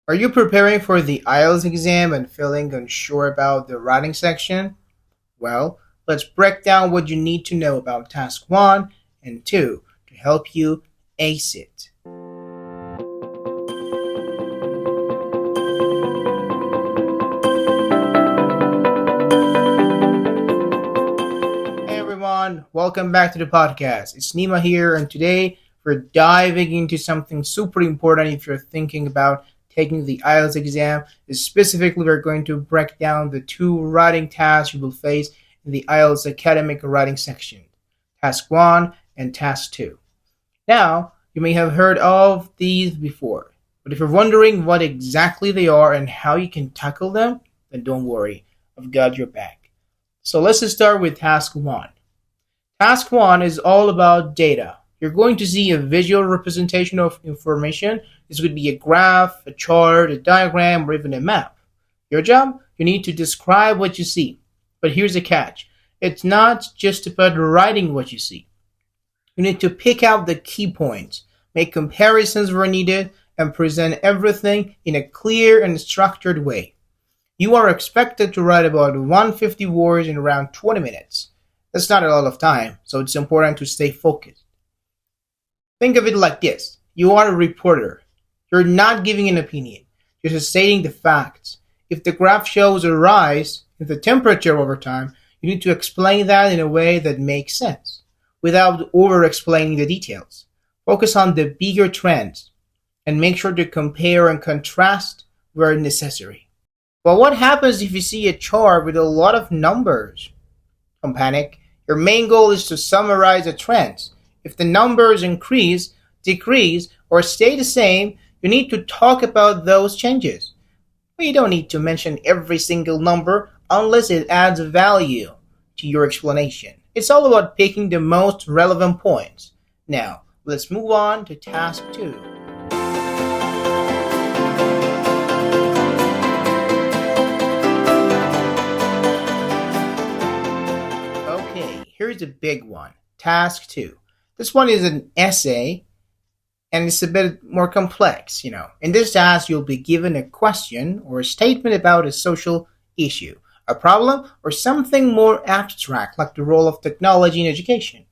Are you preparing for the IELTS exam and feeling unsure about the writing section? Well, let's break down what you need to know about task 1 and 2 to help you ace it. Hey everyone, welcome back to the podcast. It's Nima here, and today we're diving into something super important if you're thinking about taking the IELTS exam. Specifically, we're going to break down the two writing tasks you will face in the IELTS Academic Writing section, Task 1 and Task 2. Now, you may have heard of these before, but if you're wondering what exactly they are and how you can tackle them, then don't worry, I've got your back. So let's start with Task 1. Task 1 is all about data. You're going to see a visual representation of information. This could be a graph, a chart, a diagram, or even a map. Your job? You need to describe what you see. But here's the catch. It's not just about writing what you see. You need to pick out the key points, make comparisons where needed, and present everything in a clear and structured way. You are expected to write about 150 words in around 20 minutes. That's not a lot of time, so it's important to stay focused. Think of it like this. You are a reporter. You're not giving an opinion. You're just stating the facts. If the graph shows a rise in the temperature over time, you need to explain that in a way that makes sense, without over-explaining the details. Focus on the bigger trends, and make sure to compare and contrast where necessary. But what happens if you see a chart with a lot of numbers? Don't panic. Your main goal is to summarize the trends. If the numbers increase, decrease, or stay the same, you need to talk about those changes. But you don't need to mention every single number unless it adds value to your explanation. It's all about picking the most relevant points. Now, let's move on to Task 2. Okay, here's a big one. Task 2. This one is an essay, and it's a bit more complex, In this task, you'll be given a question or a statement about a social issue, a problem, or something more abstract, like the role of technology in education.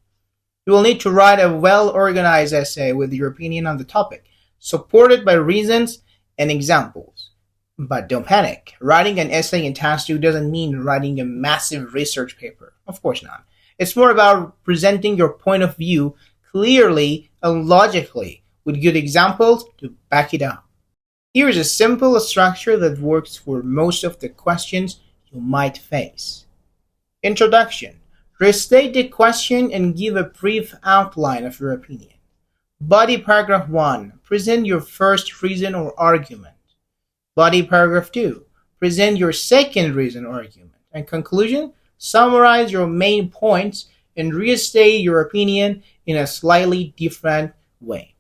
You will need to write a well-organized essay with your opinion on the topic, supported by reasons and examples. But don't panic. Writing an essay in Task 2 doesn't mean writing a massive research paper. Of course not. It's more about presenting your point of view clearly and logically with good examples to back it up. Here is a simple structure that works for most of the questions you might face. Introduction. Restate the question and give a brief outline of your opinion. Body paragraph 1. Present your first reason or argument. Body paragraph 2. Present your second reason or argument. And conclusion. Summarize your main points and restate your opinion in a slightly different way.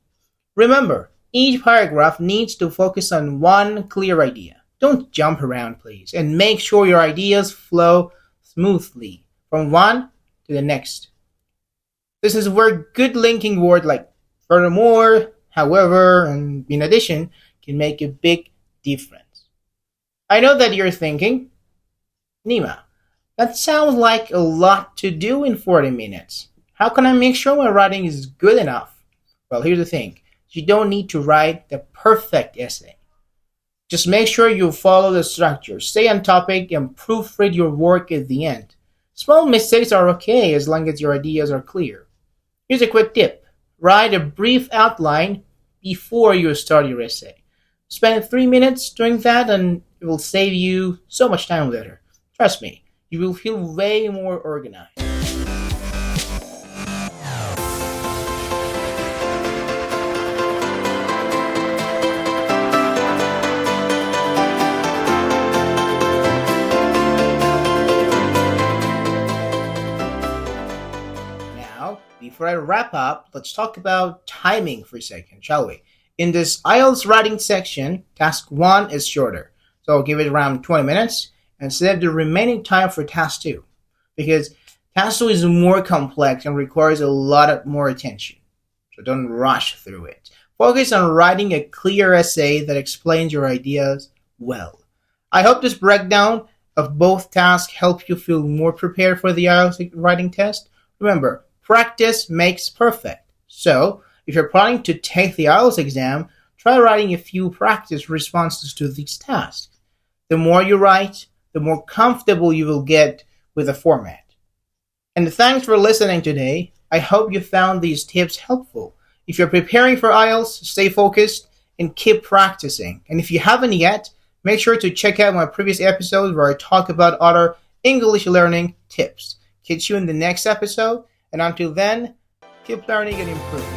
Remember, each paragraph needs to focus on one clear idea. Don't jump around, please, and make sure your ideas flow smoothly from one to the next. This is where good linking words like furthermore, however, and in addition can make a big difference. I know that you're thinking, Nima, that sounds like a lot to do in 40 minutes. How can I make sure my writing is good enough? Well, here's the thing. You don't need to write the perfect essay. Just make sure you follow the structure, stay on topic, and proofread your work at the end. Small mistakes are okay as long as your ideas are clear. Here's a quick tip. Write a brief outline before you start your essay. Spend 3 minutes doing that and it will save you so much time later. Trust me. You will feel way more organized. Now, before I wrap up, let's talk about timing for a second, shall we? In this IELTS writing section, Task 1 is shorter, so I'll give it around 20 minutes. And save the remaining time for Task 2, because Task 2 is more complex and requires a lot more attention. So don't rush through it. Focus on writing a clear essay that explains your ideas well. I hope this breakdown of both tasks helps you feel more prepared for the IELTS writing test. Remember, practice makes perfect. So, if you're planning to take the IELTS exam, try writing a few practice responses to these tasks. The more you write, the more comfortable you will get with the format. And thanks for listening today. I hope you found these tips helpful. If you're preparing for IELTS, stay focused and keep practicing. And if you haven't yet, make sure to check out my previous episodes where I talk about other English learning tips. Catch you in the next episode, and until then, keep learning and improving.